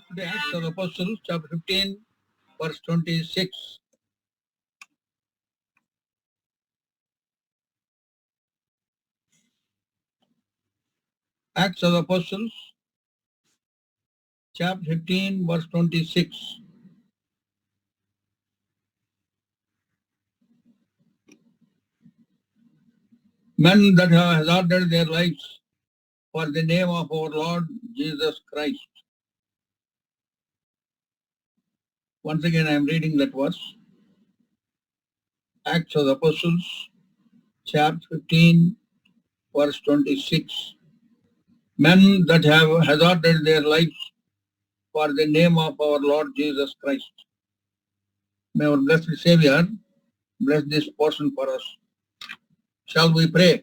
Today, Acts of the Apostles, chapter 15, verse 26. Acts of the Apostles, chapter 15, verse 26. Men that have hazarded their lives for the name of our Lord Jesus Christ. Once again, I am reading that verse. Acts of the Apostles, chapter 15, verse 26. Men that have hazarded their lives for the name of our Lord Jesus Christ. May our blessed Savior bless this portion for us. Shall we pray?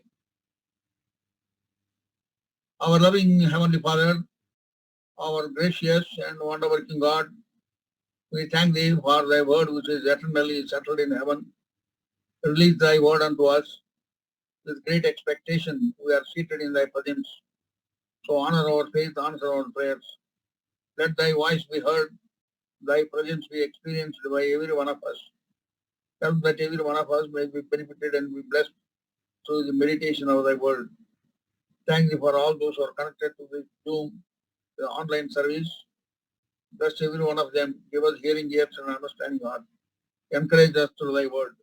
Our loving Heavenly Father, our gracious and wonder-working God, we thank Thee for Thy word which is eternally settled in heaven. Release Thy word unto us. With great expectation, we are seated in Thy presence. So honor our faith, answer our prayers. Let Thy voice be heard, Thy presence be experienced by every one of us. Help that every one of us may be benefited and be blessed through the meditation of Thy word. Thank Thee for all those who are connected to this Zoom, the online service. Bless every one of them. Give us hearing ears and understanding heart. Encourage us through Thy word.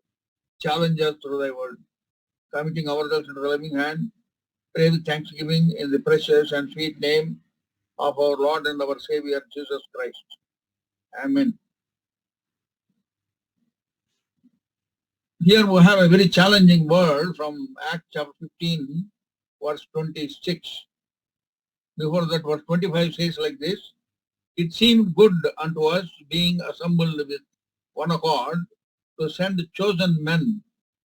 Challenge us through Thy word. Committing ourselves into the loving hand, pray with thanksgiving in the precious and sweet name of our Lord and our Savior, Jesus Christ. Amen. Here we have a very challenging word from Acts chapter 15, verse 26. Before that, verse 25 says like this: It seemed good unto us, being assembled with one accord, to send chosen men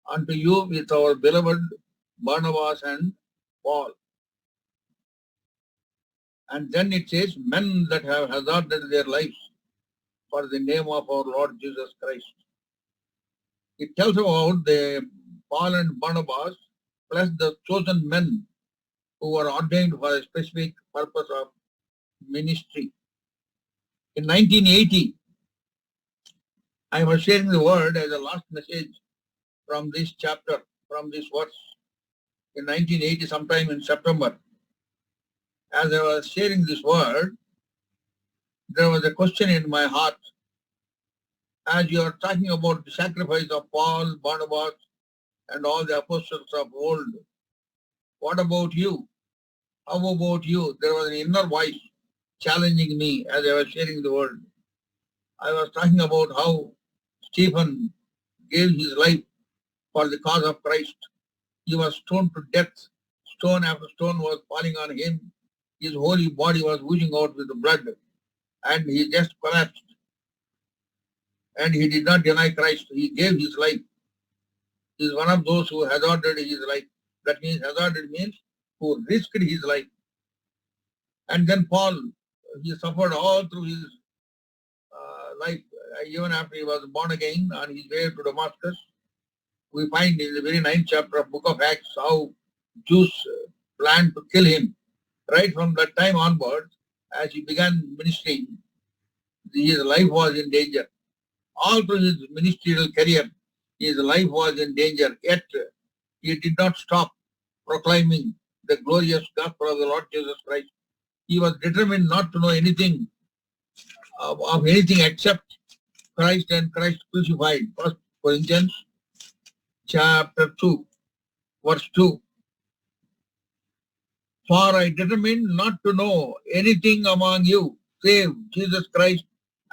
unto you with our beloved Barnabas and Paul. And then it says, men that have hazarded their lives for the name of our Lord Jesus Christ. It tells about the Paul and Barnabas plus the chosen men who were ordained for a specific purpose of ministry. In 1980, I was sharing the word as a last message from this chapter, from this verse. In 1980, sometime in September, as I was sharing this word, there was a question in my heart. As you are talking about the sacrifice of Paul, Barnabas, and all the apostles of old, what about you? How about you? There was an inner voice challenging me as I was sharing the word. I was talking about how Stephen gave his life for the cause of Christ. He was stoned to death. Stone after stone was falling on him. His whole body was oozing out with the blood, and he just collapsed. And he did not deny Christ. He gave his life. He is one of those who hazarded his life. That means hazarded means who risked his life. And then Paul, he suffered all through his life, even after he was born again on his way to Damascus. We find in the very 9th chapter of Book of Acts how Jews planned to kill him. Right from that time onwards, as he began ministering, his life was in danger. All through his ministerial career, his life was in danger, yet he did not stop proclaiming the glorious gospel of the Lord Jesus Christ. He was determined not to know anything of anything except Christ and Christ crucified. 1 Corinthians chapter 2, verse 2. For I determined not to know anything among you save Jesus Christ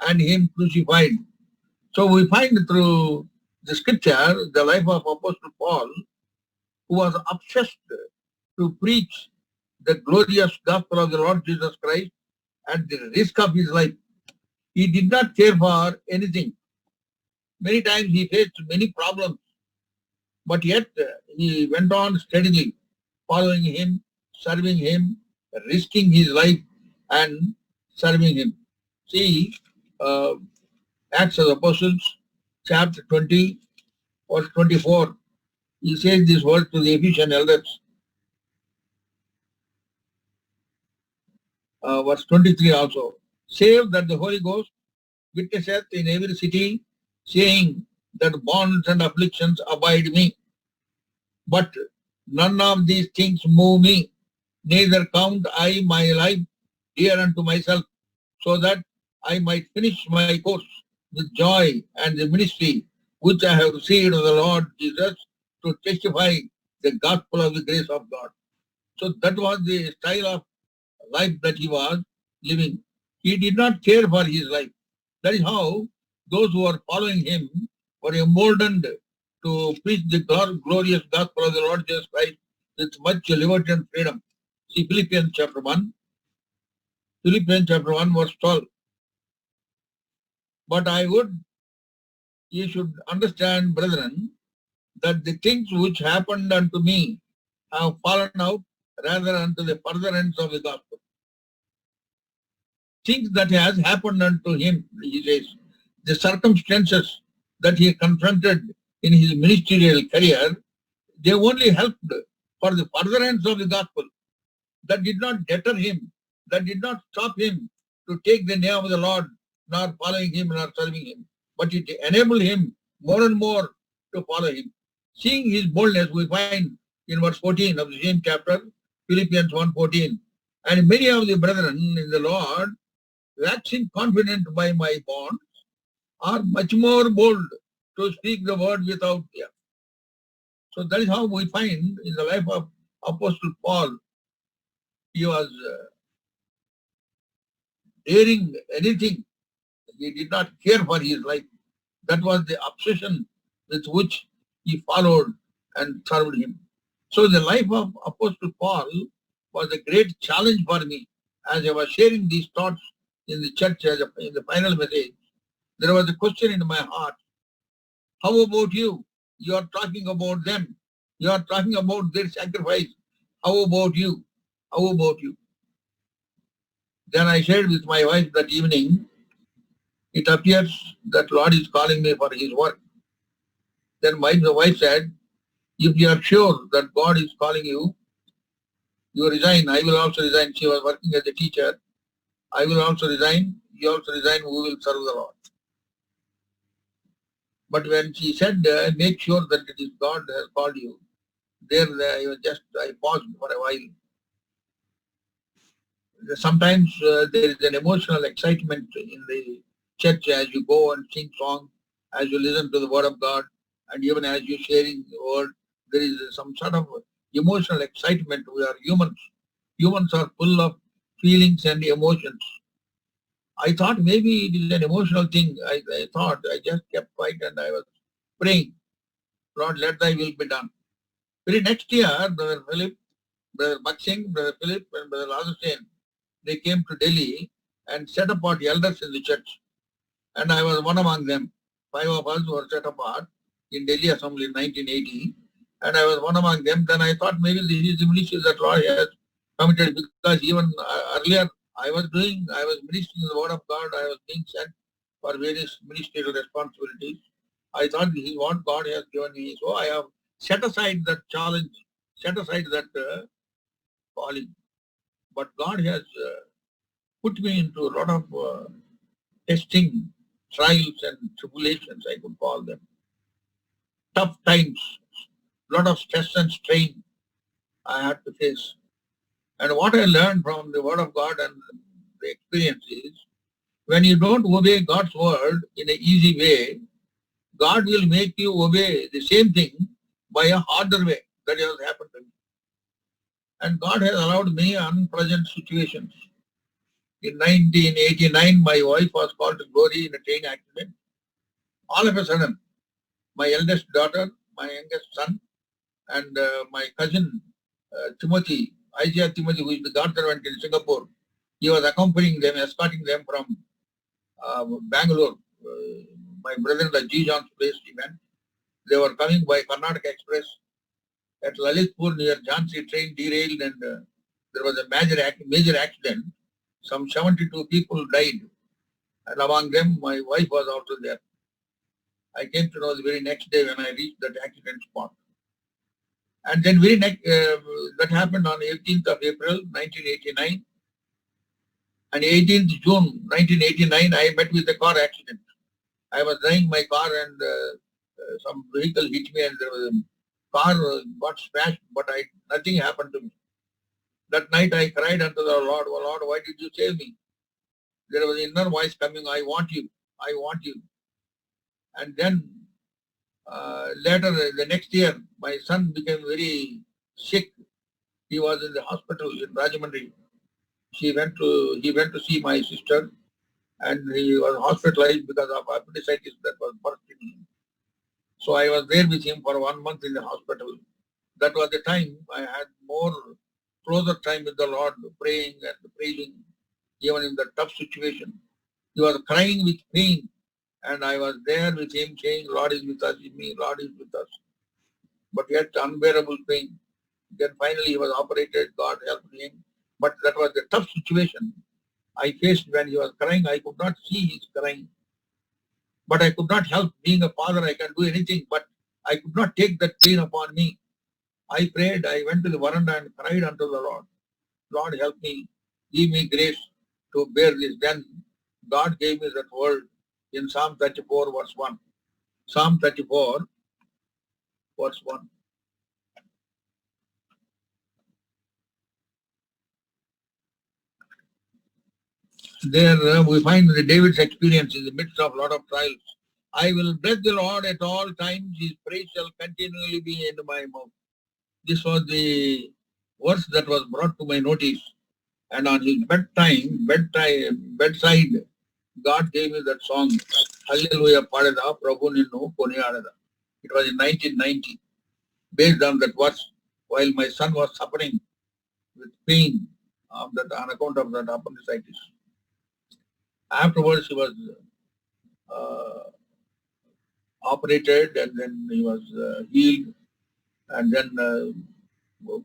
and Him crucified. So we find through the scripture the life of Apostle Paul, who was obsessed to preach the glorious gospel of the Lord Jesus Christ at the risk of his life. He did not care for anything. Many times he faced many problems, but yet he went on steadily, following him, serving him, risking his life and serving him. See, Acts of the Apostles, chapter 20, verse 24. He says this word to the Ephesian elders. Verse 23 also. Save that the Holy Ghost witnesseth in every city, saying that bonds and afflictions abide me. But none of these things move me, neither count I my life dear unto myself, so that I might finish my course with joy and the ministry which I have received of the Lord Jesus to testify the gospel of the grace of God. So that was the style of life that he was living. He did not care for his life. That is how those who are following him were emboldened to preach the glorious gospel of the Lord Jesus Christ with much liberty and freedom. See Philippians chapter 1. Philippians chapter 1 verse 12. But I would, you should understand, brethren, that the things which happened unto me have fallen out rather unto the furtherance of the gospel. Things that has happened unto him, he says, the circumstances that he confronted in his ministerial career, they only helped for the furtherance of the gospel. That did not deter him, that did not stop him to take the name of the Lord, nor following him, nor serving him. But it enabled him more and more to follow him. Seeing his boldness, we find in verse 14 of the same chapter, Philippians 1:14. And many of the brethren in the Lord, waxing confident by my bonds, are much more bold to speak the word without fear. So that is how we find in the life of Apostle Paul, he was daring anything. He did not care for his life. That was the obsession with which he followed and served him. So the life of Apostle Paul was a great challenge for me. As I was sharing these thoughts in the church in the final message, there was a question in my heart. How about you? You are talking about them. You are talking about their sacrifice. How about you? How about you? Then I shared with my wife that evening, it appears that Lord is calling me for his work. Then my wife said, if you are sure that God is calling you, you resign. I will also resign. She was working as a teacher. I will also resign. You also resign. We will serve the Lord. But when she said, make sure that it is God that has called you, there I paused for a while. Sometimes there is an emotional excitement in the church as you go and sing songs, as you listen to the word of God, and even as you sharing the word, there is some sort of emotional excitement. We are humans. Humans are full of feelings and emotions. I thought maybe it is an emotional thing. I just kept quiet and I was praying, Lord, let thy will be done. Very next year, Brother Philip, Brother Baksing, Brother Philip, and Brother Lazasen, they came to Delhi and set apart elders in the church. And I was one among them. 5 of us were set apart in Delhi Assembly in 1980. And I was one among them. Then I thought maybe this is the ministry that Lord has committed, because even earlier I was ministering the word of God. I was being sent for various ministerial responsibilities. I thought this is what God has given me. So I have set aside that challenge, set aside that calling. But God has put me into a lot of testing, trials and tribulations, I could call them. Tough times, lot of stress and strain I had to face. And what I learned from the word of God and the experience is, when you don't obey God's word in an easy way, God will make you obey the same thing by a harder way. That has happened to me. And God has allowed many unpleasant situations. In 1989, my wife was called to glory in a train accident. All of a sudden, my eldest daughter, my youngest son, and my cousin Timothy, Isaiah Timothy, who is the God servant in Singapore, he was accompanying them, escorting them from Bangalore. My brother-in-law G. John's place he went. They were coming by Karnataka Express. At Lalitpur near Jhansi, train derailed and there was a major accident. Some 72 people died, and among them my wife was also there. I came to know the very next day when I reached that accident spot. And then very next, that happened on 18th of April, 1989. And 18th June, 1989, I met with a car accident. I was driving my car and some vehicle hit me and there was a car got smashed, but nothing happened to me. That night I cried unto the Lord, "Oh Lord, why did you save me?" There was an inner voice coming, "I want you, I want you." And then later, the next year, my son became very sick. He was in the hospital in Rajahmundry. He went to see my sister, and he was hospitalized because of appendicitis that was bursting him. So I was there with him for 1 month in the hospital. That was the time I had more closer time with the Lord, praying and praising, even in the tough situation. He was crying with pain, and I was there with him saying, "Lord is with us, in me, Lord is with us." But yet unbearable pain. Then finally he was operated, God helped him. But that was the tough situation I faced when he was crying. I could not see his crying. But I could not help. Being a father, I can do anything, but I could not take that pain upon me. I prayed, I went to the veranda and cried unto the Lord. "Lord, help me, give me grace to bear this." Then God gave me that word in Psalm 34, verse 1. Psalm 34, verse 1. There we find David's experience in the midst of a lot of trials. "I will bless the Lord at all times, his praise shall continually be in my mouth." This was the verse that was brought to my notice. And on his bedside, God gave me that song, "Hallelujah Padada, Prabhu Ninnu Koniyadada." It was in 1990, based on that verse, while my son was suffering with pain on account of that appendicitis. Afterwards, he was operated and then he was healed, and then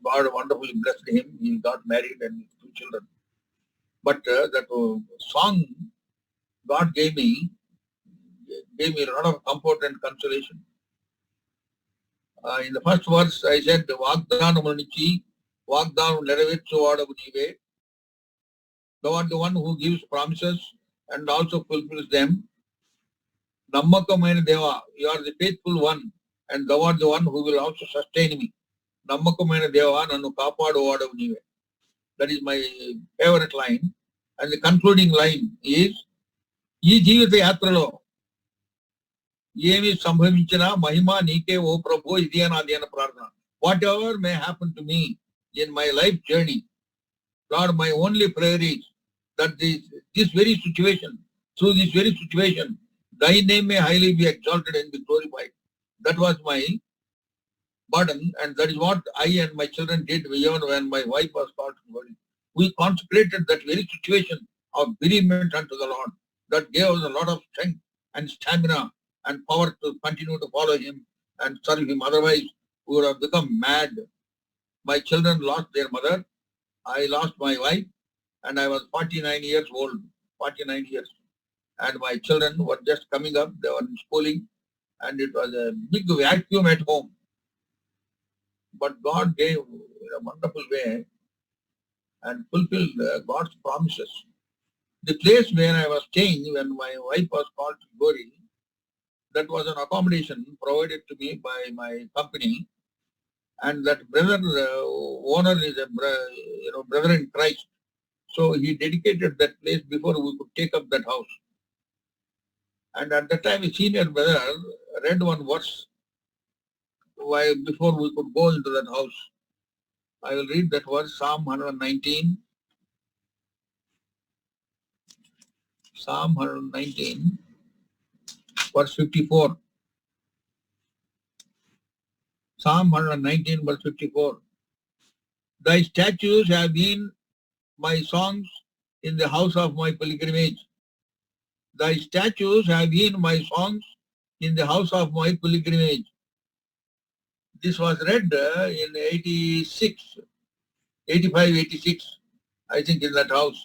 God wonderfully blessed him. He got married and 2 children. But that song God gave me a lot of comfort and consolation. In the first verse, I said, "Vagdanam Nichi, Vagdanam Neravetsuvaadavu Nive." Thou art the one who gives promises and also fulfills them. Nammakamayana Deva, you are the faithful one, and thou art the one who will also sustain me. Nammakamayana Deva, Nannu Kaapaduvaadavu Nive. That is my favorite line. And the concluding line is, "Ee Jeevita Yatralo ఏమి సంభవించినా మహిమ నీకే ఓ ప్రభు, ఇదే నా ధ్యాన ప్రార్థన." Whatever may happen to me in my life journey, Lord, my only prayer is that this very situation, through this very situation, thy name may highly be exalted and be glorified. That was my burden, and that is what I and my children did even when my wife was called to glory. We consecrated that very situation of bereavement unto the Lord. That gave us a lot of strength and stamina and power to continue to follow him and serve him. Otherwise, we would have become mad. My children lost their mother. I lost my wife, and I was 49 years old, 49 years. And my children were just coming up, they were in schooling, and it was a big vacuum at home. But God gave in a wonderful way and fulfilled God's promises. The place where I was staying when my wife was called to glory, that was an accommodation provided to me by my company, and that brother owner is a brother in Christ. So he dedicated that place before we could take up that house. And at that time, a senior brother read one verse before we could go into that house. I will read that verse, Psalm 119. Psalm 119, verse 54. Psalm 119, verse 54. "Thy statutes have been my songs in the house of my pilgrimage." Thy statutes have been my songs in the house of my pilgrimage. This was read in 86, 85, 86, I think, in that house.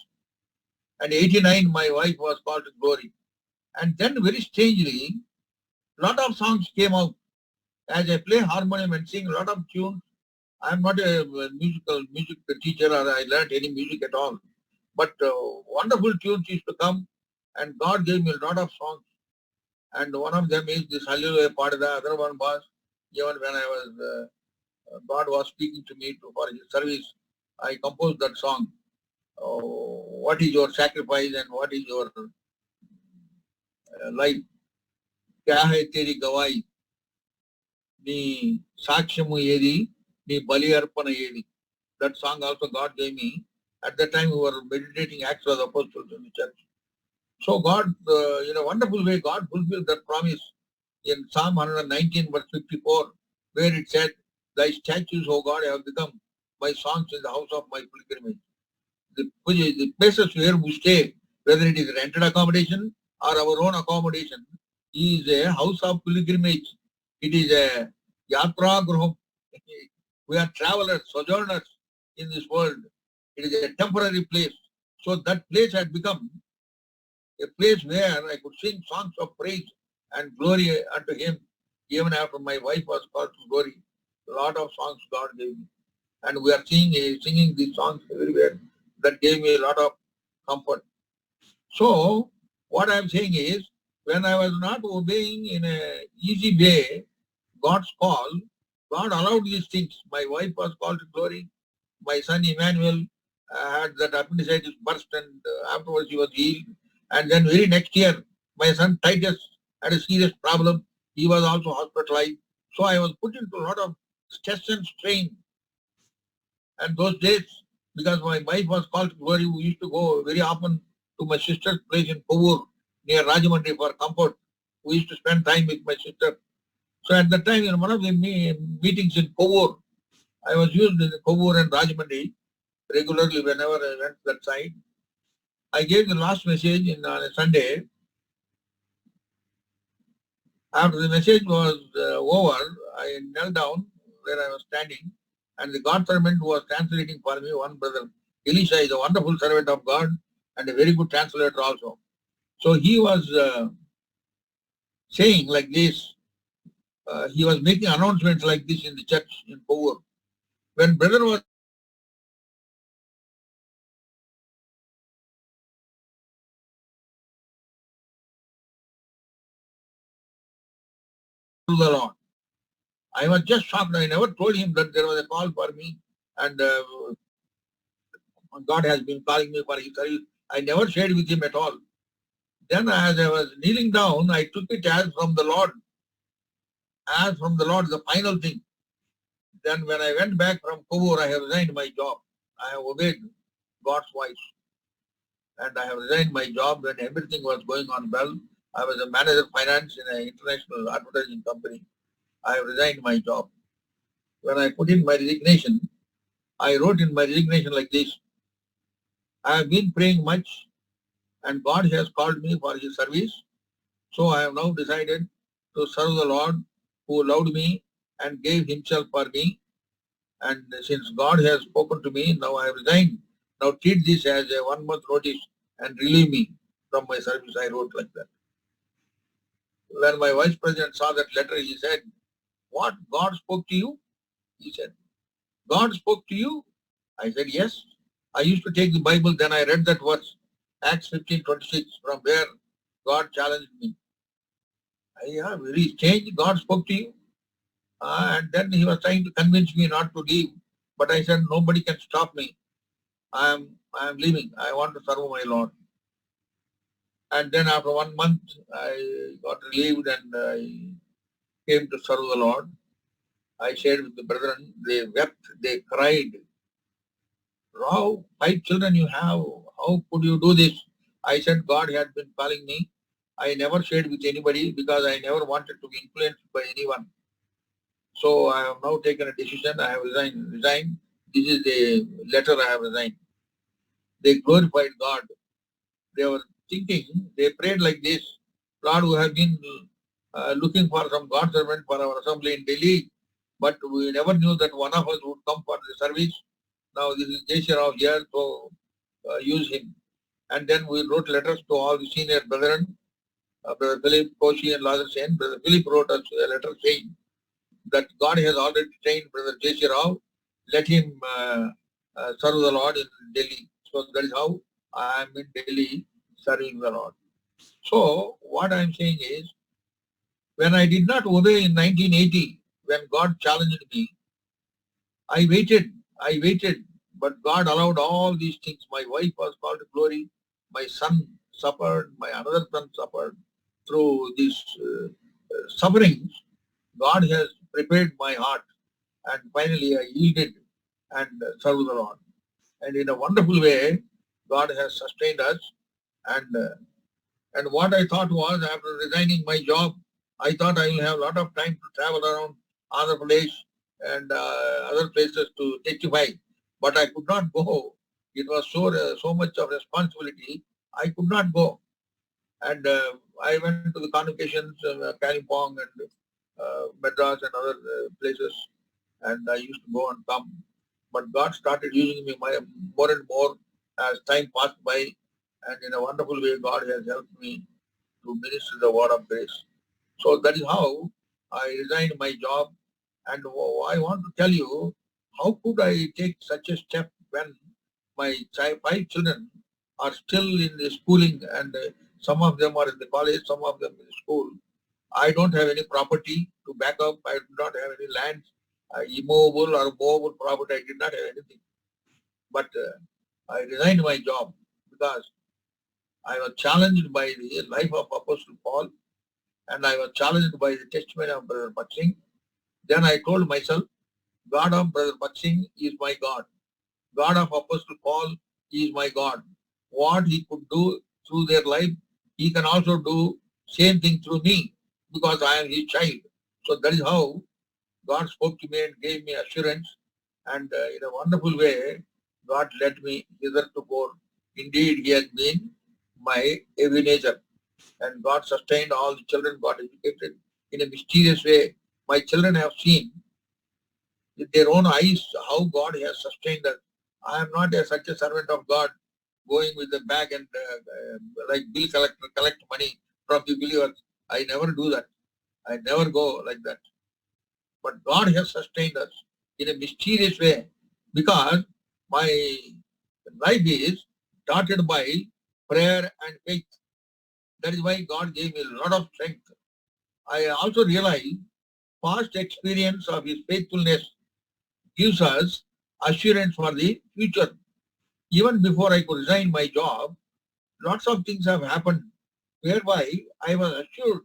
And 89, my wife was called to glory. And then very strangely, lot of songs came out. As I play harmonium and sing a lot of tunes, I'm not a music teacher or I learned any music at all. But wonderful tunes used to come, and God gave me a lot of songs. And one of them is this Hallelujah part. The other one was even when I was God was speaking to me for His service. I composed that song. What is your sacrifice and what is your life? क्या है तेरी गवाही नी साक्ष्यमु ఏది నీ బలి అర్పణ ఏది. That song also God gave me. At that time we were meditating Acts of the Apostles in the church. So God, in a wonderful way, God fulfilled that promise in Psalm 119 verse 54, where it said, "Thy statutes, O God, have become my songs in the house of my pilgrimage." The places where we stay, whether it is rented accommodation or our own accommodation, is a house of pilgrimage. It is a yatra graham. We are travelers, sojourners in this world. It is a temporary place. So that place had become a place where I could sing songs of praise and glory unto Him. Even after my wife was called to glory, a lot of songs God gave me. And we are singing these songs everywhere. That gave me a lot of comfort. So, what I am saying is, when I was not obeying in a easy way God's call, God allowed these things. My wife was called to glory. My son Emmanuel had that appendicitis burst, and afterwards he was healed. And then very next year, my son Titus had a serious problem. He was also hospitalized. So I was put into a lot of stress and strain. And those days, because my wife was called to glory, we used to go very often to my sister's place in Kovur, near Rajahmundry, for comfort. We used to spend time with my sister. So at that time, in one of the meetings in Kovur, I was used in Kovur and Rajahmundry regularly whenever I went to that side. I gave the last message on a Sunday. After the message was over, I knelt down where I was standing, and the God servant who was translating for me, one brother, Elisha, is a wonderful servant of God and a very good translator also. So he was saying like this, he was making announcements like this in the church in Kovur. When brother was to the Lord, I was just shocked. I never told him that there was a call for me, and God has been calling me for His service. I never shared with him at all. Then as I was kneeling down, I took it as from the Lord, the final thing. Then when I went back from Kovur, I have resigned my job. I have obeyed God's voice. And I have resigned my job when everything was going on well. I was a manager of finance in an international advertising company. I have resigned my job. When I put in my resignation, I wrote in my resignation like this: I have been praying much, and God has called me for His service. So I have now decided to serve the Lord who loved me and gave Himself for me. And since God has spoken to me, now I have resigned. Now treat this as a 1 month notice and relieve me from my service. I wrote like that. When my vice president saw that letter, he said, "What? God spoke to you?" He said, "God spoke to you?" I said, "Yes." I used to take the Bible, then I read that verse, Acts 15:26, from where God challenged me. Yeah, very strange. God spoke to you. And then he was trying to convince me not to leave. But I said, nobody can stop me. I am leaving. I want to serve my Lord. And then after 1 month, I got relieved and I came to serve the Lord. I shared with the brethren. They wept. They cried. How 5 children you have? How could you do this? I said, God had been calling me. I never shared with anybody because I never wanted to be influenced by anyone. So I have now taken a decision. I have resigned. This is the letter I have resigned. They glorified God. They were thinking, they prayed like this: Lord, we have been looking for some God servant for our assembly in Delhi, but we never knew that one of us would come for the service. Now this is J.C. Rao here, so use him. And then we wrote letters to all the senior brethren, Brother Philip, Koshi, and Lazar Sen. Brother Philip wrote us a letter saying that God has already trained Brother J.C. Rao let him serve the Lord in Delhi. So that is how I am in Delhi serving the Lord. So what I am saying is, when I did not obey in 1980, when God challenged me, I waited, but God allowed all these things. My wife was called to glory. My son suffered. My another son suffered. Through these sufferings, God has prepared my heart, and finally I yielded and served the Lord. And in a wonderful way, God has sustained us. And what I thought was, after resigning my job, I thought I will have a lot of time to travel around Andhra Pradesh and other places to testify. But I could not go. It was so much of responsibility. I could not go. And I went to the convocations, Kalimpong and Madras and other places. And I used to go and come. But God started using me more and more as time passed by. And in a wonderful way, God has helped me to minister the word of grace. So that is how I resigned my job. And I want to tell you, how could I take such a step when my 5 children are still in the schooling, and some of them are in the college, some of them in the school. I don't have any property to back up. I do not have any land, immovable or movable property. I did not have anything. But I resigned my job because I was challenged by the life of Apostle Paul, and I was challenged by the testimony of Brother Bhaksing. Then I told myself, God of Brother Bhaksing is my God. God of Apostle Paul is my God. What he could do through their life, he can also do same thing through me, because I am his child. So that is how God spoke to me and gave me assurance. And in a wonderful way, God led me hither to go. Indeed, he has been my Ebenezer. And God sustained all the children, got educated in a mysterious way. My children have seen with their own eyes how God has sustained us. I am not such a servant of God going with the bag and like bill collector collect money from the believers. I never do that. I never go like that. But God has sustained us in a mysterious way, because my life is dotted by prayer and faith. That is why God gave me a lot of strength. I also realize past experience of his faithfulness gives us assurance for the future. Even before I could resign my job, lots of things have happened whereby I was assured,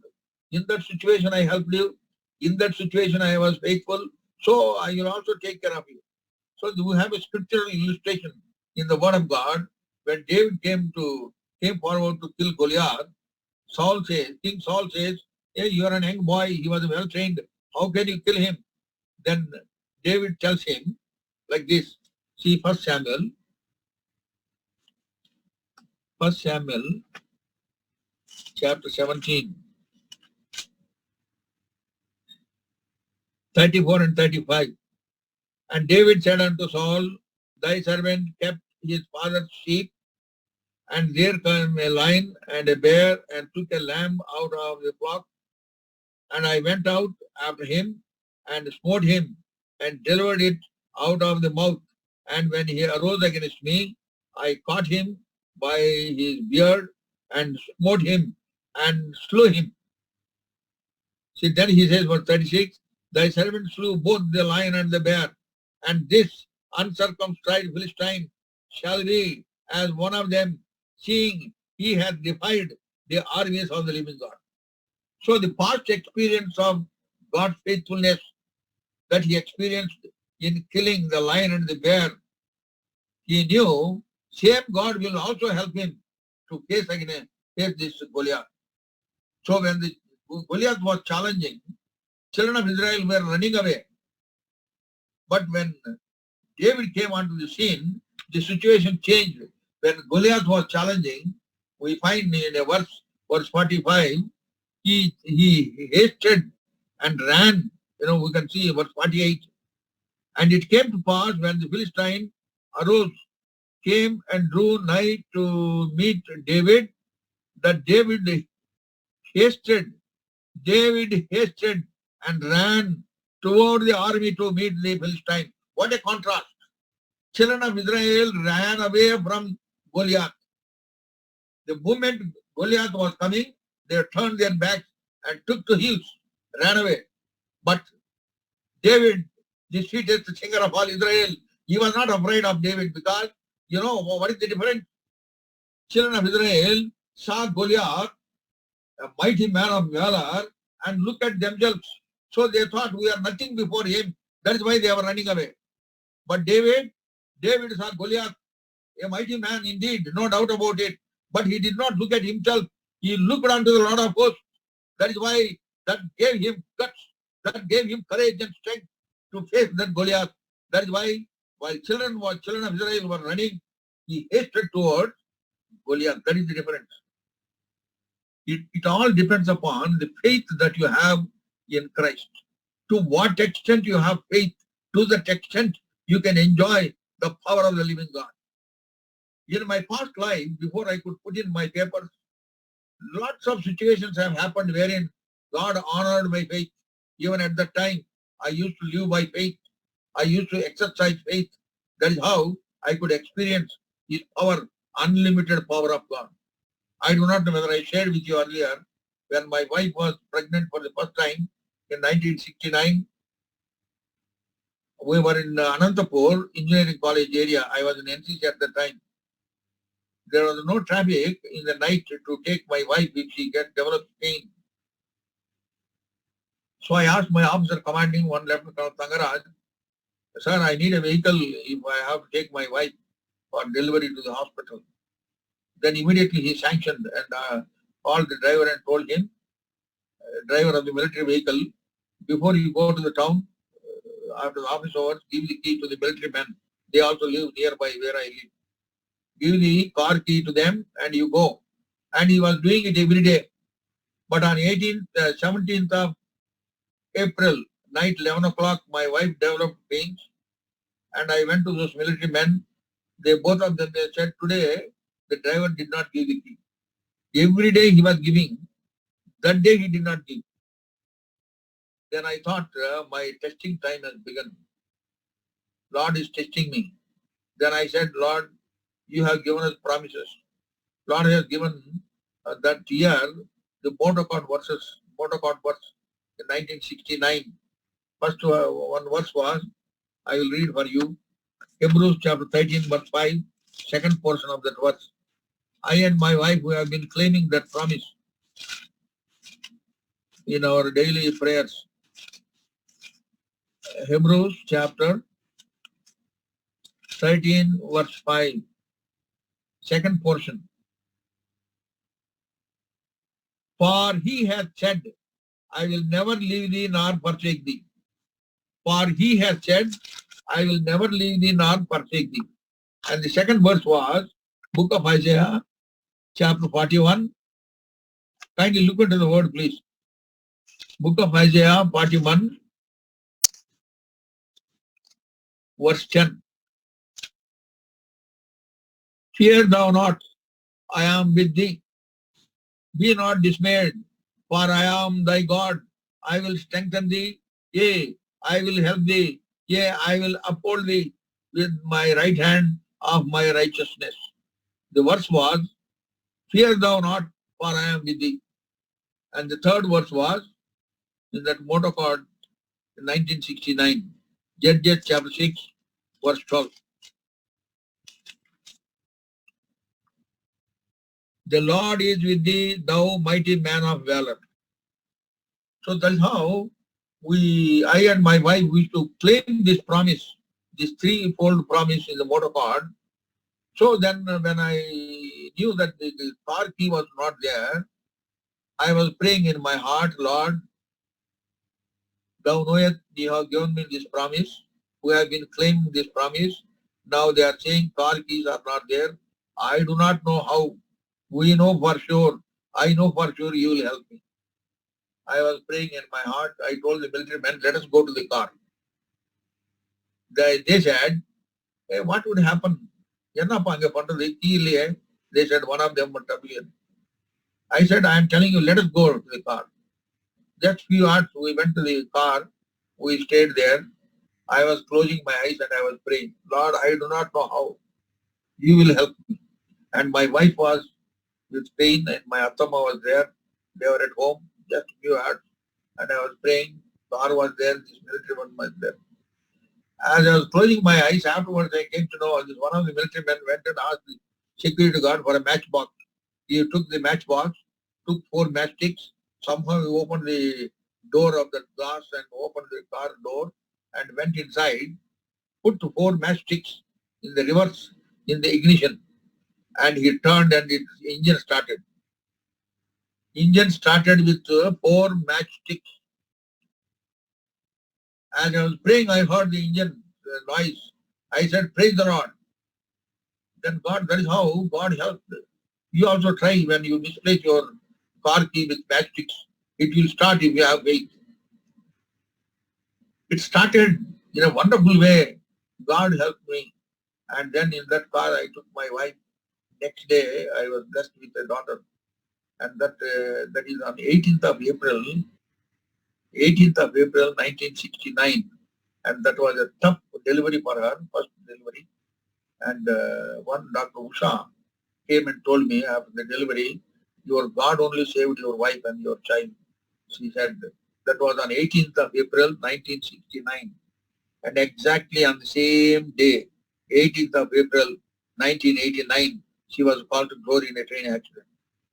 in that situation I helped you, in that situation I was faithful, so I will also take care of you. So we have a scriptural illustration in the word of God. When David came forward to kill Goliath, King Saul says, hey, you are an young boy, he was well trained, how can you kill him? Then David tells him like this. See 1 Samuel chapter 17, 34 and 35. And David said unto Saul, thy servant kept his father's sheep, and there came a lion and a bear, and took a lamb out of the flock. And I went out after him, and smote him, and delivered it out of the mouth. And when he arose against me, I caught him by his beard, and smote him, and slew him. See, then he says, verse 36, thy servant slew both the lion and the bear, and this uncircumcised Philistine shall be as one of them, seeing he hath defied the armies of the living God. So the past experience of God's faithfulness that he experienced in killing the lion and the bear, he knew same God will also help him to face this Goliath. So when the Goliath was challenging, children of Israel were running away. But when David came onto the scene, the situation changed. When Goliath was challenging, we find in a verse 45, he hasted and ran. We can see verse 48. And it came to pass when the Philistine arose, came and drew nigh to meet David, that David hasted and ran toward the army to meet the Philistine. What a contrast. Children of Israel ran away from Goliath. The moment Goliath was coming, they turned their backs and took to heels, ran away. But David, the sweetest singer of all Israel, he was not afraid of David because, you know, what is the difference? Children of Israel saw Goliath, a mighty man of valor, and looked at themselves. So they thought we are nothing before him. That is why they were running away. But David saw Goliath, a mighty man indeed, no doubt about it. But he did not look at himself. He looked unto the Lord of hosts. That is why that gave him guts, that gave him courage and strength to face that Goliath. That is why while children of Israel were running, he hasted towards Goliath. That is the difference. It all depends upon the faith that you have in Christ. To what extent you have faith, to that extent you can enjoy the power of the living God. In my past life, before I could put in my papers, lots of situations have happened wherein God honored my faith. Even at that time, I used to live by faith. I used to exercise faith. That is how I could experience His power, unlimited power of God. I do not know whether I shared with you earlier, when my wife was pregnant for the first time in 1969, we were in Anantapur Engineering College area. I was in NCC at the time. There was no traffic in the night to take my wife if she developed pain. So I asked my officer commanding, one Lieutenant Colonel Tangaraj, sir, I need a vehicle if I have to take my wife for delivery to the hospital. Then immediately he sanctioned and called the driver and told him, driver of the military vehicle, before you go to the town, after the office hours, give the key to the military men. They also live nearby where I live. Give the car key to them and you go. And he was doing it every day. But on 17th of April, night 11 o'clock, my wife developed pains and I went to those military men. Both of them, they said, today the driver did not give the key. Every day he was giving. That day he did not give. Then I thought my testing time has begun. Lord is testing me. Then I said, Lord, you have given us promises. Lord has given that year the Motor-Cod verse in 1969. First one verse was, I will read for you, Hebrews chapter 13 verse 5, second portion of that verse. I and my wife, we have been claiming that promise in our daily prayers. Hebrews chapter 13 verse 5, second portion. For he hath said, I will never leave thee nor forsake thee. For he hath said, I will never leave thee nor forsake thee. And the second verse was book of Isaiah, chapter 41. Kindly look into the word, please. Book of Isaiah 41, verse 10. Fear thou not, I am with thee. Be not dismayed, for I am thy God. I will strengthen thee, yea, I will help thee, yea, I will uphold thee with my right hand of my righteousness. The verse was, fear thou not, for I am with thee. And the third verse was, in that Motor-Cod in 1969, Judges chapter 6, verse 12. The Lord is with thee, thou mighty man of valor. So that's how I and my wife used to claim this promise, this threefold promise in the Motor-Cod. So then when I knew that the car key was not there, I was praying in my heart, Lord, thou knowest you have given me this promise. We have been claiming this promise. Now they are saying car keys are not there. I do not know how. We know for sure. I know for sure you will help me. I was praying in my heart. I told the military men, let us go to the car. They said, hey, what would happen? They said, one of them would appear. I said, I am telling you, let us go to the car. Just few hours, we went to the car. We stayed there. I was closing my eyes and I was praying, Lord, I do not know how. You will help me. And my wife was with pain and my Attama was there. They were at home, just a few hours. And I was praying. God was there, this military one was there. As I was closing my eyes, afterwards I came to know this one of the military men went and asked the security guard for a matchbox. He took the matchbox, took 4 matchsticks. Somehow he opened the door of the glass and opened the car door and went inside, put 4 matchsticks in the reverse, in the ignition, and he turned and the engine started. Engine started with 4 matchsticks. As I was praying, I heard the engine noise. I said, praise the Lord. Then God, that is how God helped. You also try when you misplace your car key with matchsticks. It will start if you have faith. It started in a wonderful way. God helped me. And then in that car, I took my wife. Next day, I was blessed with a daughter. And that is on 18th of April, 1969. And that was a tough delivery for her, first delivery. And one Dr. Usha came and told me after the delivery, your God only saved your wife and your child. She said that was on 18th of April 1969. And exactly on the same day, 18th of April 1989, she was called to glory in a train accident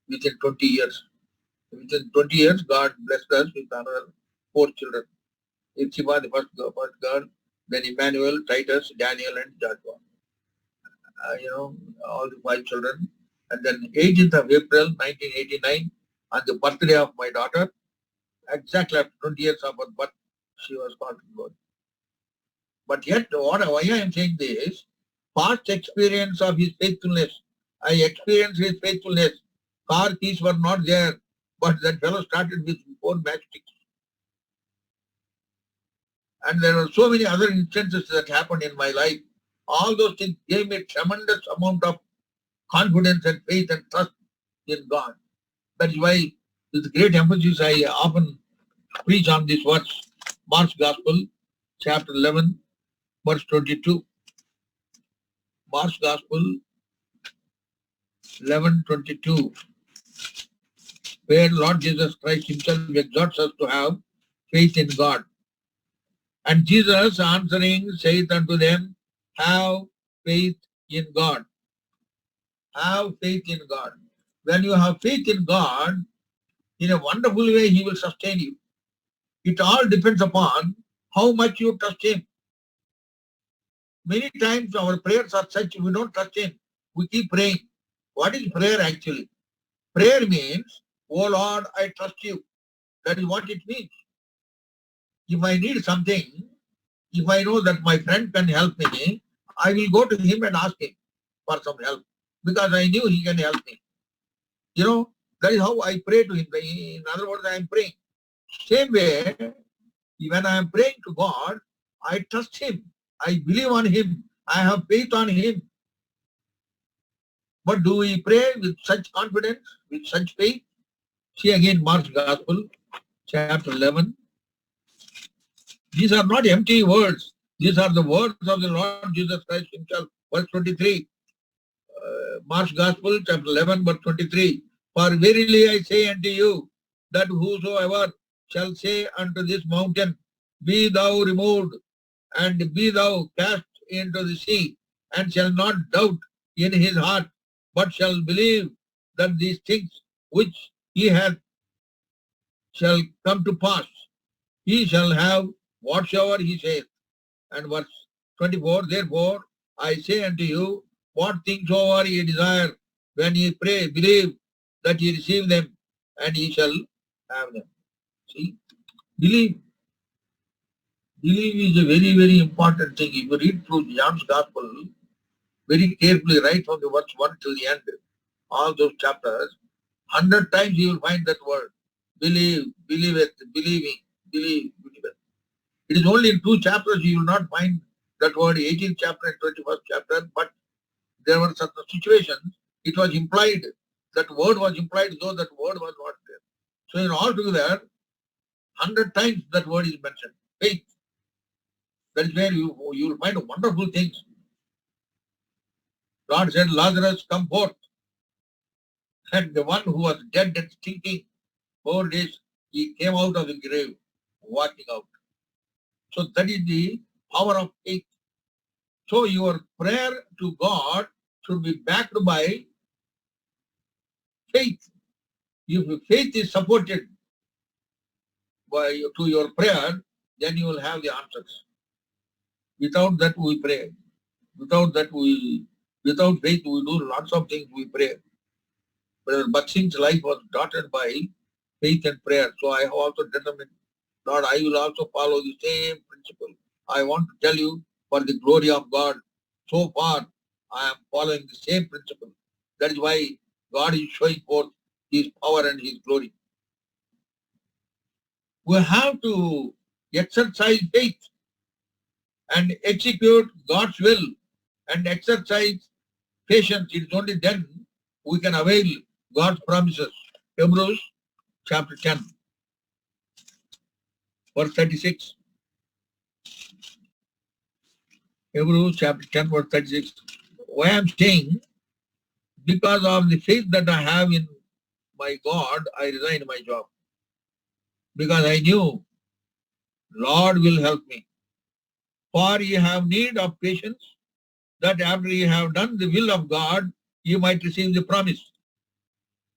within 20 years. Within 20 years, God blessed us with another 4 children. Ipsiba, the first girl, then Emmanuel, Titus, Daniel, and Joshua. All the 5 children. And then 18th of April 1989, on the birthday of my daughter, exactly after 20 years of her birth, she was called to glory. But yet, why I am saying this, past experience of his faithfulness, I experienced his faithfulness. Car keys were not there, but that fellow started with 4 matchsticks. And there were so many other instances that happened in my life. All those things gave me a tremendous amount of confidence and faith and trust in God. That is why, with great emphasis, I often preach on this verse, Mark's Gospel, chapter 11, verse 22. Mark's Gospel, 11:22, where Lord Jesus Christ himself exhorts us to have faith in God. And Jesus answering saith unto them, have faith in God. Have faith in God. When you have faith in God, in a wonderful way, he will sustain you. It all depends upon how much you trust him. Many times our prayers are such, we don't trust him. We keep praying. What is prayer actually? Prayer means, oh Lord, I trust you. That is what it means. If I need something, if I know that my friend can help me, I will go to him and ask him for some help because I knew he can help me. That is how I pray to him. In other words, I am praying. Same way, when I am praying to God, I trust him. I believe on him. I have faith on him. But do we pray with such confidence, with such faith? See again Mark's Gospel, chapter 11. These are not empty words. These are the words of the Lord Jesus Christ himself. Verse 23. Mark's Gospel, chapter 11, verse 23. For verily I say unto you, that whosoever shall say unto this mountain, be thou removed, and be thou cast into the sea, and shall not doubt in his heart, but shall believe that these things which he hath shall come to pass, he shall have whatsoever he saith. And verse 24, therefore I say unto you, what things soever ye desire, when ye pray, believe that ye receive them, and ye shall have them. See, believe. Believe is a very, very important thing. If you read through John's Gospel very carefully, right from the verse 1 till the end, all those chapters, 100 times you will find that word. Believe, believe it, believing, believe, believe it. It is only in 2 chapters you will not find that word, 18th chapter and 21st chapter, but there were certain situations, it was implied, that word was implied, though that word was not there. So in all together, 100 times that word is mentioned, faith. That is where you will find wonderful things. Lord said, Lazarus, come forth. And the one who was dead and stinking 4 days, he came out of the grave, walking out. So that is the power of faith. So your prayer to God should be backed by faith. If faith is supported to your prayer, then you will have the answers. Without that we pray. Without faith we do lots of things, we pray. Brother Bakshing's life was dotted by faith and prayer. So I have also determined, Lord, I will also follow the same principle. I want to tell you, for the glory of God, so far I am following the same principle. That is why God is showing forth His power and His glory. We have to exercise faith and execute God's will and exercise patience. It is only then we can avail God's promises. Hebrews chapter 10, verse 36. Hebrews chapter 10, verse 36. Why I am saying, because of the faith that I have in my God, I resigned my job. Because I knew Lord will help me. For ye have need of patience, that after ye have done the will of God, you might receive the promise.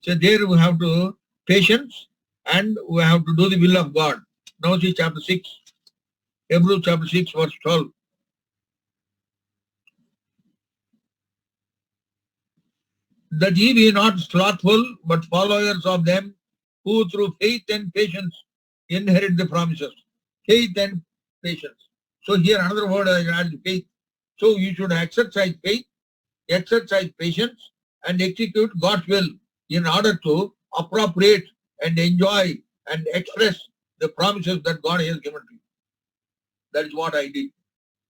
So there we have to patience and we have to do the will of God. Now see chapter 6, Hebrews chapter 6, verse 12. That ye be not slothful, but followers of them who through faith and patience inherit the promises. Faith and patience. So here another word I add, faith. So you should exercise faith, exercise patience, and execute God's will in order to appropriate and enjoy and express the promises that God has given to you. That is what I did.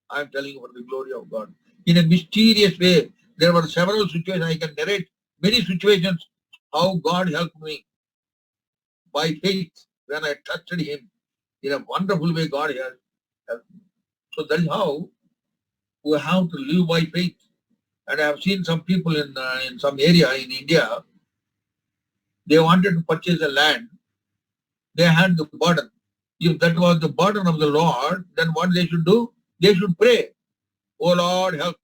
I am telling you for the glory of God. In a mysterious way, there were several situations. I can narrate many situations how God helped me by faith when I trusted Him. In a wonderful way, God has helped me. So that is how we have to live by faith. And I have seen some people in some area in India, they wanted to purchase a land. They had the burden. If that was the burden of the Lord, then what they should do? They should pray. Oh Lord, help.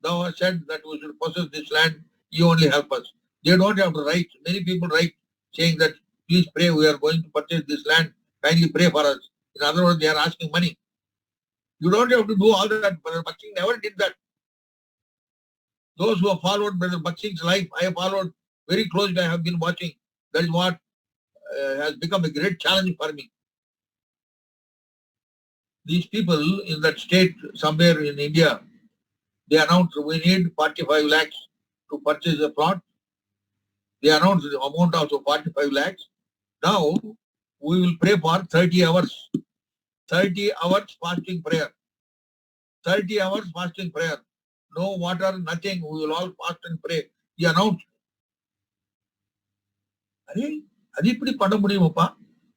Thou hast said that we should possess this land. You only help us. They don't have to write. Many people write saying that, please pray, we are going to purchase this land. Kindly pray for us. In other words, they are asking money. You don't have to do all that. Brother Bakshing never did that. Those who have followed Brother Bakshing's life, I have followed very closely. I have been watching. That is what has become a great challenge for me. These people in that state, somewhere in India, they announced we need 45 lakhs to purchase a plot. They announced the amount also 45 lakhs. Now, we will pray for 30 hours. 30 hours fasting prayer. 30 hours fasting prayer. No water, nothing. We will all fast and pray. He announced.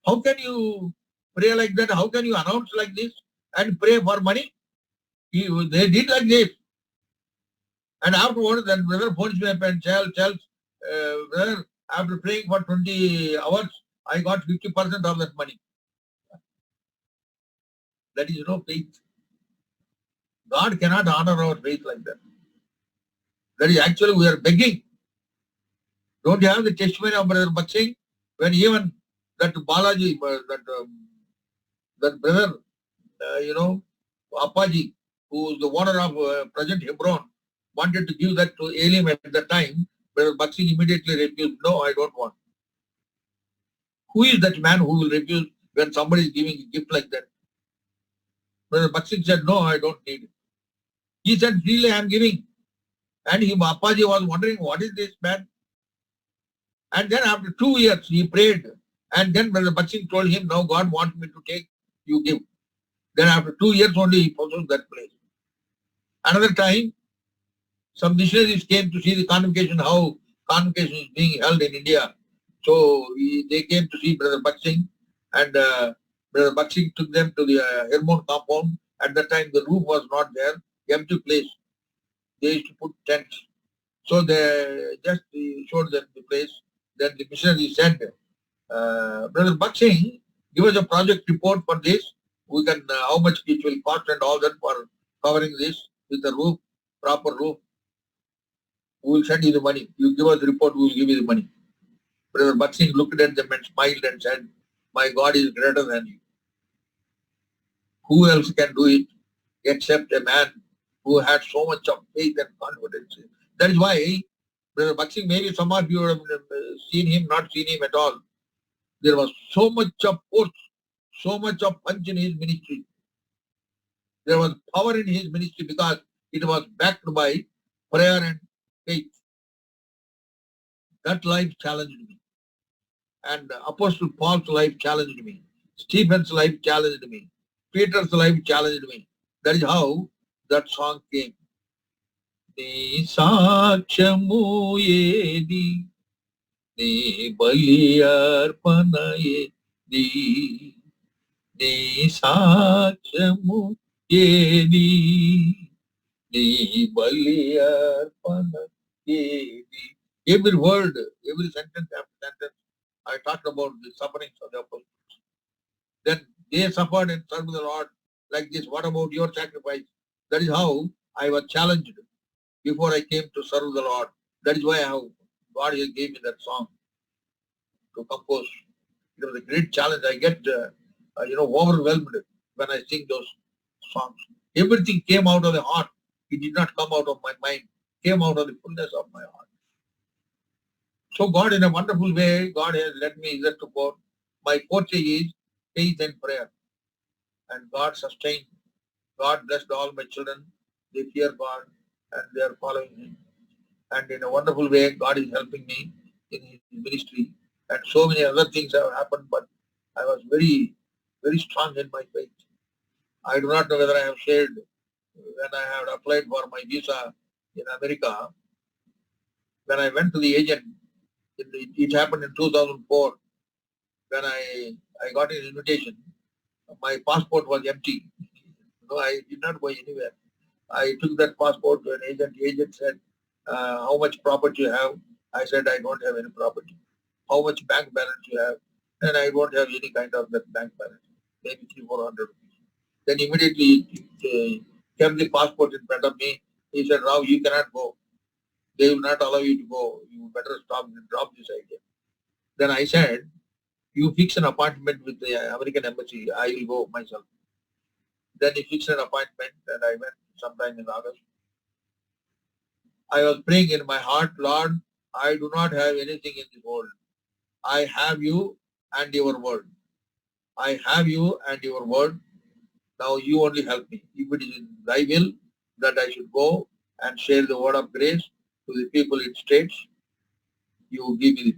How can you pray like that? How can you announce like this and pray for money? They did like this. And afterwards, then brother phones me up and tells, brother, after praying for 20 hours, I got 50% of that money. That is no faith. God cannot honor our faith like that. That is actually we are begging. Don't you have the testimony of Brother Bakshing? When even that Balaji, that brother, Appaji, who is the owner of present Hebron, wanted to give that to Elim at the time, Brother Bakshing immediately refused. No, I don't want. Who is that man who will refuse when somebody is giving a gift like that? Brother Bakshing said, no, I don't need it. He said, freely I am giving. And Appaji was wondering, what is this man? And then after 2 years, he prayed. And then Brother Bakshing told him, now God wants me to take, you give. Then after 2 years only, he possessed that place. Another time, some missionaries came to see the convocation, how convocation is being held in India. So they came to see Brother Bakshing, and Brother Bakshing took them to the Hermon compound At that time, the roof was not there, empty place. They used to put tents. So they just showed them the place. Then the missionary said, Brother Bakshi, give us a project report for this. We can, how much it will cost and all that for covering this with a roof, proper roof. We will send you the money. You give us the report, we will give you the money. Brother Bakshi looked at them and smiled and said, my God is greater than you. Who else can do it except a man who had so much of faith and confidence? That is why, Brother Bakshi, maybe some of you have seen him, not seen him at all. There was so much of force, so much of punch in his ministry. There was power in his ministry because it was backed by prayer and faith. That life challenged me. And Apostle Paul's life challenged me. Stephen's life challenged me. Peter's life challenged me. That is how that song came. నీ సాక్ష్యము ఏది, నీ బలి అర్పణ ఏది, నీ సాక్ష్యము ఏది, నీ బలి అర్పణ ఏది. Every word, every sentence after sentence, I talked about the sufferings of the apostles. Then they suffered and served the Lord like this. What about your sacrifice? That is how I was challenged before I came to serve the Lord. That is why God gave me that song to compose. It was a great challenge. I get, overwhelmed when I sing those songs. Everything came out of the heart. It did not come out of my mind. It came out of the fullness of my heart. So God, in a wonderful way, God has led me hither to God. My forte is faith and prayer. And God sustained. God blessed all my children. They fear God and they are following Him. And in a wonderful way, God is helping me in His ministry. And so many other things have happened, but I was very, very strong in my faith. I do not know whether I have shared when I had applied for my visa in America. When I went to the agent, it happened in 2004. When I got an invitation, my passport was empty. No, I did not go anywhere. I took that passport to an agent. The agent said, how much property you have? I said, I don't have any property. How much bank balance you have? And I don't have any kind of that bank balance, maybe 300-400 rupees. Then immediately he kept the passport in front of me. He said, Rao, you cannot go. They will not allow you to go. You better drop this idea. Then I said, you fix an appointment with the American embassy. I will go myself. Then he fixed an appointment and I went sometime in August. I was praying in my heart, Lord, I do not have anything in the world. I have you and your word. I have you and your word. Now you only help me. If it is in thy will that I should go and share the word of grace to the people in states, you give me the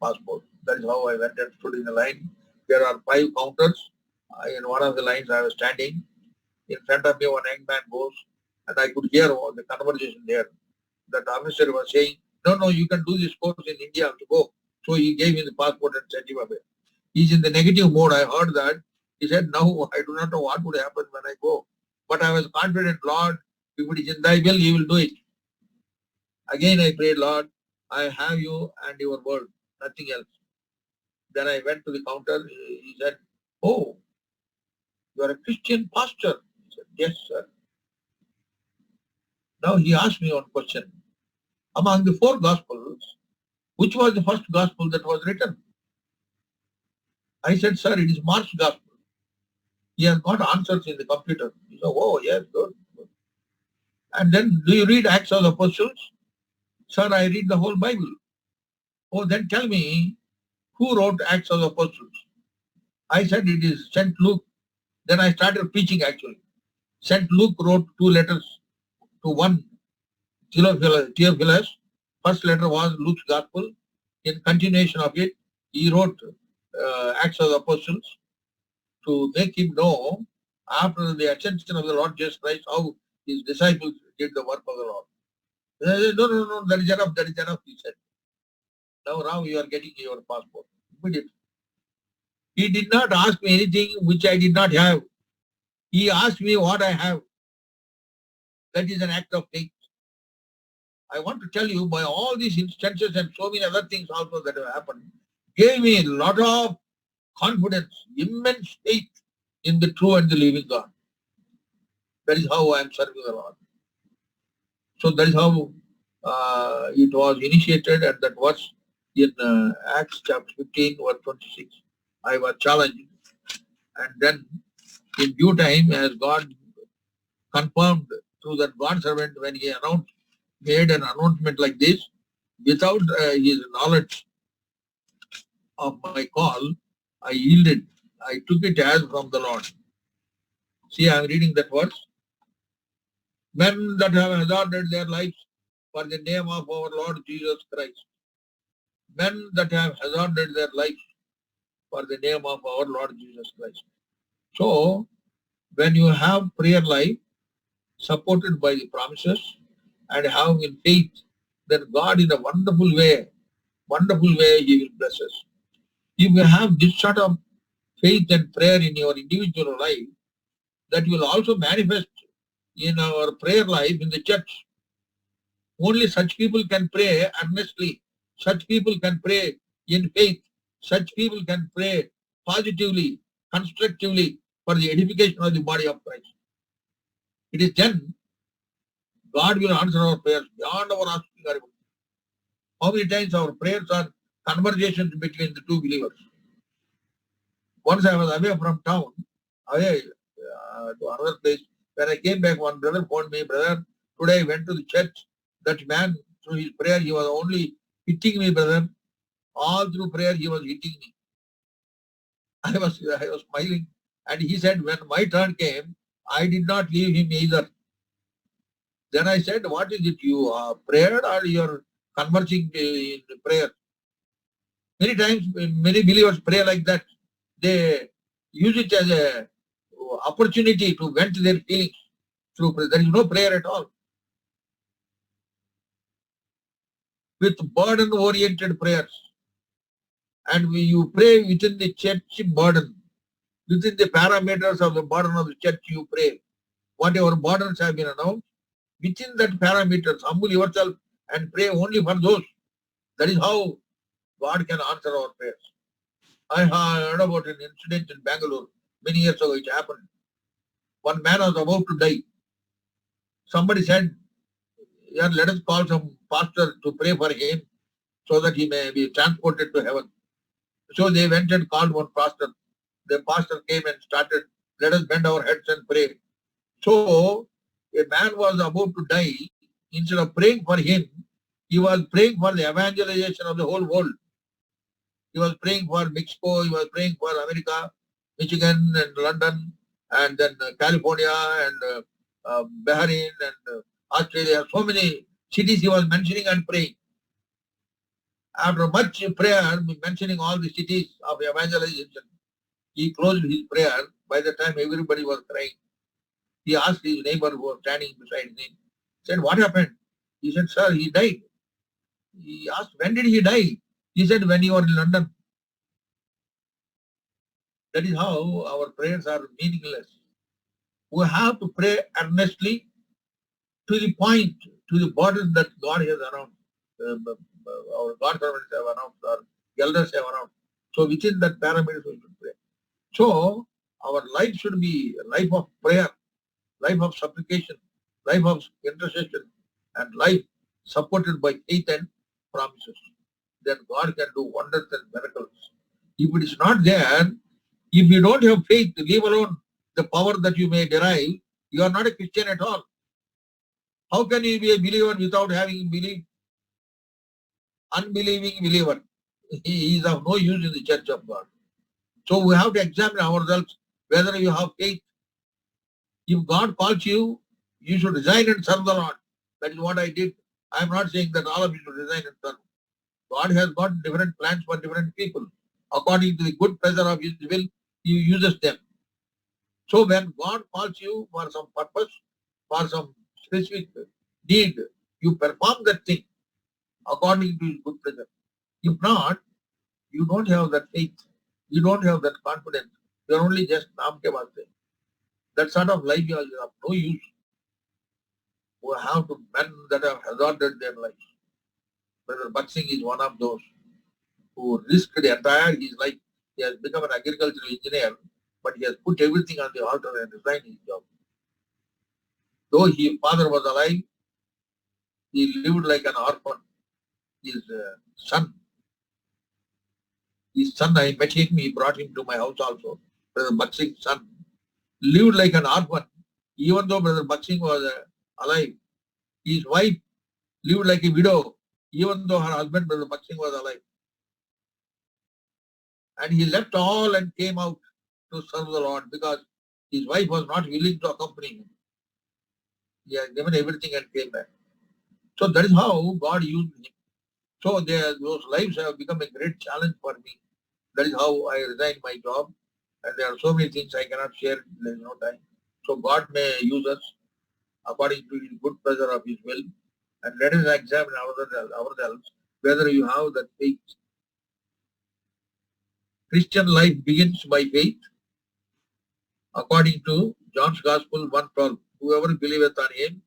passport. That is how I went and stood in the line. There are 5 counters. In one of the lines I was standing. In front of me one young man goes and I could hear all the conversation there. That officer was saying, no, you can do this course in India to go. So he gave me the passport and sent him away. He's in the negative mode. I heard that. He said, no, I do not know what would happen when I go. But I was confident, Lord, if it is in thy will, you will do it. Again I prayed, Lord, I have you and your word, nothing else. Then I went to the counter. He said, oh, you are a Christian pastor. He said, yes, sir. Now he asked me one question. Among the 4 gospels, which was the first gospel that was written? I said, sir, it is Mark's gospel. He has got answers in the computer. He said, oh, yes, good. And then, do you read Acts of the Apostles? Sir, I read the whole Bible. Oh, then tell me, who wrote Acts of the Apostles? I said, it is St. Luke. Then I started preaching actually. St. Luke wrote 2 letters to one Theophilus. First letter was Luke's Gospel. In continuation of it, he wrote Acts of the Apostles to make him know after the ascension of the Lord Jesus Christ how his disciples did the work of the Lord. No, that is enough, he said. Now you are getting your passport. Immediately. He did not ask me anything which I did not have. He asked me what I have. That is an act of faith. I want to tell you, by all these instances and so many other things also that have happened, gave me a lot of confidence, immense faith in the true and the living God. That is how I am serving the Lord. So that is how it was initiated, and that was in Acts chapter 15, verse 26. I was challenged, and then in due time, as God confirmed through that God servant, when he made an announcement like this, without his knowledge of my call, I yielded. I took it as from the Lord. See, I am reading that verse. Men that have hazarded their lives for the name of our Lord Jesus Christ. Men that have hazarded their lives for the name of our Lord Jesus Christ. So, when you have prayer life supported by the promises and have in faith that God in a wonderful way, He will bless us. If you have this sort of faith and prayer in your individual life, that will also manifest in our prayer life in the church. Only such people can pray earnestly. Such people can pray in faith. Such people can pray positively, constructively for the edification of the body of Christ. It is then God will answer our prayers beyond our asking or ability. How many times our prayers are conversations between the two believers? Once I was away from town, away to another place. When I came back, one brother phoned me, brother, today I went to the church. That man, through his prayer, he was only hitting me, brother. All through prayer, he was hitting me. I was smiling. And he said, when my turn came, I did not leave him either. Then I said, what is it? You prayed or you are conversing in prayer? Many times, many believers pray like that. They use it as a opportunity to vent their feelings through prayer. There is no prayer at all. With burden-oriented prayers, and you pray within the church burden, within the parameters of the burden of the church, you pray. Whatever burdens have been announced, within that parameters, humble yourself and pray only for those. That is how God can answer our prayers. I heard about an incident in Bangalore many years ago. It happened. One man was about to die. Somebody said, yeah, let us call some pastor to pray for him so that he may be transported to heaven. So they went and called one pastor. The pastor came and started, let us bend our heads and pray. So a man was about to die. Instead of praying for him, he was praying for the evangelization of the whole world. He was praying for Mexico, he was praying for America, Michigan and London, and then California and Bahrain and Australia. So many cities he was mentioning and praying. After much prayer, mentioning all the cities of evangelization, he closed his prayer. By the time everybody was crying, he asked his neighbor who was standing beside him, said, what happened? He said, sir, he died. He asked, when did he die? He said, when you were in London. That is how our prayers are meaningless. We have to pray earnestly to the point, to the burden that God has announced. Our God servants have announced, our elders have announced. So within that parameters we should pray. So our life should be a life of prayer, life of supplication, life of intercession, and life supported by faith and promises. Then God can do wonders and miracles. If it is not there, if you don't have faith, leave alone the power that you may derive, you are not a Christian at all. How can you be a believer without having belief? Unbelieving believer, he is of no use in the church of God. So we have to examine ourselves whether you have faith. If God calls you, you should resign and serve the Lord. That is what I did. I am not saying that all of you should resign and serve. God has got different plans for different people. According to the good pleasure of His will, He uses them. So when God calls you for some purpose, for some specific need, you perform that thing according to His good pleasure. If not, you don't have that faith. You don't have that confidence. You are only just namke vaste. That sort of life is of no use. We have to men that have hazarded their lives. Brother Bhat Singh is one of those who risked the entire his life. He has become an agricultural engineer, but he has put everything on the altar and resigned his job. Though his father was alive, he lived like an orphan. His son, I met him, he brought him to my house also. Brother Bhat Singh's son lived like an orphan. Even though Brother Bhat Singh was alive, his wife lived like a widow, even though her husband, Brother Bhat Singh, was alive. And he left all and came out to serve the Lord because his wife was not willing to accompany him. He had given everything and came back. So that is how God used him. So those lives have become a great challenge for me. That is how I resigned my job. And there are so many things I cannot share. There is no time. So God may use us according to his good pleasure of his will. And let us examine ourselves whether you have that faith. Christian life begins by faith. According to John's Gospel 1:12, whoever believeth on him,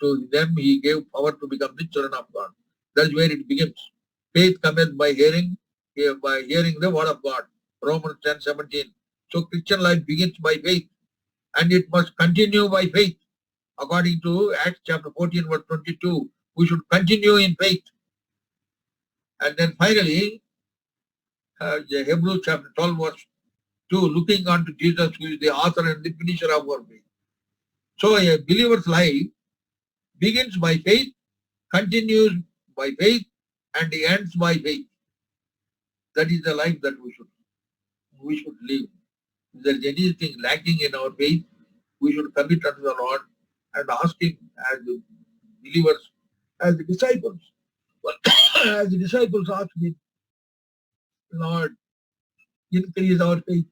to them he gave power to become the children of God. That is where it begins. Faith cometh by hearing the word of God. Romans 10:17. So Christian life begins by faith, and it must continue by faith. According to Acts chapter 14, verse 22, we should continue in faith. And then finally, Hebrews chapter 12, verse 2, looking unto Jesus, who is the author and the finisher of our faith. So a believer's life begins by faith, continues by faith, and ends by faith. That is the life that we should live. If there is anything lacking in our faith, we should commit unto the Lord and ask Him as the believers, as the disciples. As the disciples asked Him, Lord, increase our faith.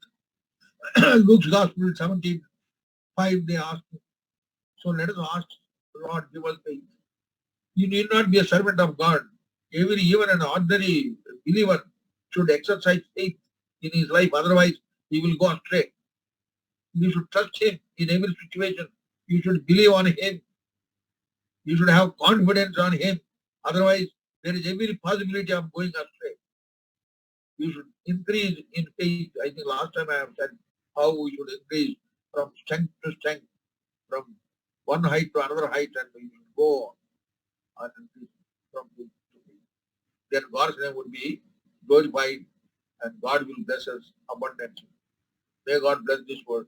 Luke's Gospel 17:5, they asked Him. So let us ask, Lord, give us faith. You need not be a servant of God. Even an ordinary believer should exercise faith in his life, otherwise he will go astray. You should trust Him in every situation. You should believe on Him. You should have confidence on Him. Otherwise, there is every possibility of going astray. You should increase in faith. I think last time I have said how we should increase from strength to strength, from one height to another height, and we should go on increase from faith to faith. Then God's name would be glorified and God will bless us abundantly. May God bless this word.